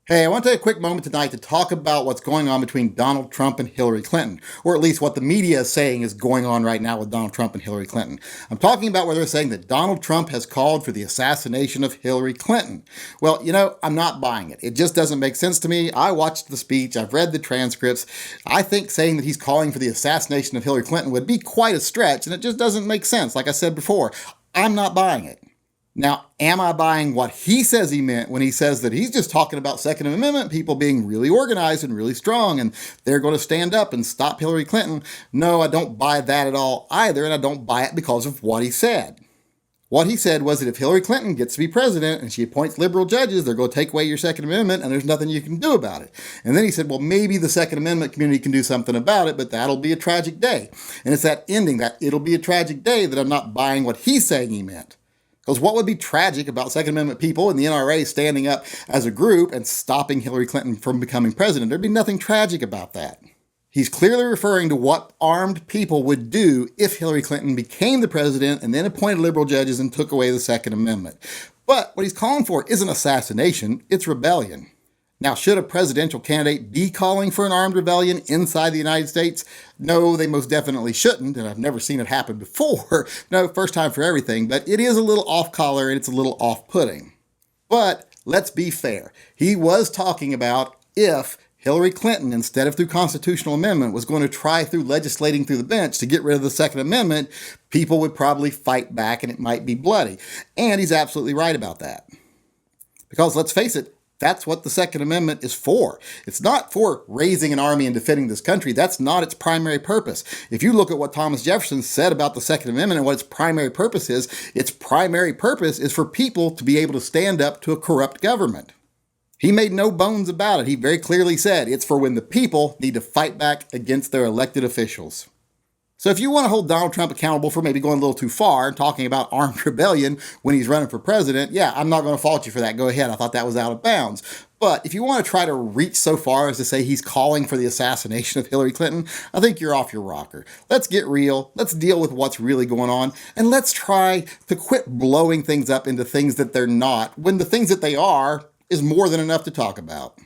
Hey, I want to take a quick moment tonight to talk about what's going on between Donald Trump and Hillary Clinton, or at least what the media is saying is going on right now with Donald Trump and Hillary Clinton. I'm talking about where they're saying that Donald Trump has called for the assassination of Hillary Clinton. Well, I'm not buying it. It just doesn't make sense to me. I watched the speech, I've read the transcripts. I think saying that he's calling for the assassination of Hillary Clinton would be quite a stretch, and it just doesn't make sense. Like I said before, I'm not buying it. Now, am I buying what he says he meant when he says that he's just talking about Second Amendment people being really organized and really strong and they're going to stand up and stop Hillary Clinton? No, I don't buy that at all either, and I don't buy it because of what he said. What he said was that if Hillary Clinton gets to be president and she appoints liberal judges, they're going to take away your Second Amendment and there's nothing you can do about it. And then he said, well, maybe the Second Amendment community can do something about it, but that'll be a tragic day. And it's that ending, that it'll be a tragic day, that I'm not buying what he's saying he meant. Because what would be tragic about Second Amendment people and the NRA standing up as a group and stopping Hillary Clinton from becoming president? There'd be nothing tragic about that. He's clearly referring to what armed people would do if Hillary Clinton became the president and then appointed liberal judges and took away the Second Amendment. But what he's calling for isn't assassination, it's rebellion. Now, should a presidential candidate be calling for an armed rebellion inside the United States? No, they most definitely shouldn't, and I've never seen it happen before. No, first time for everything, but it is a little off-color and it's a little off-putting. But let's be fair. He was talking about if Hillary Clinton, instead of through constitutional amendment, was going to try through legislating through the bench to get rid of the Second Amendment, people would probably fight back and it might be bloody. And he's absolutely right about that. Because let's face it, that's what the Second Amendment is for. It's not for raising an army and defending this country. That's not its primary purpose. If you look at what Thomas Jefferson said about the Second Amendment and what its primary purpose is for people to be able to stand up to a corrupt government. He made no bones about it. He very clearly said it's for when the people need to fight back against their elected officials. So if you want to hold Donald Trump accountable for maybe going a little too far and talking about armed rebellion when he's running for president, yeah, I'm not going to fault you for that. Go ahead. I thought that was out of bounds. But if you want to try to reach so far as to say he's calling for the assassination of Hillary Clinton, I think you're off your rocker. Let's get real. Let's deal with what's really going on. And let's try to quit blowing things up into things that they're not, when the things that they are is more than enough to talk about.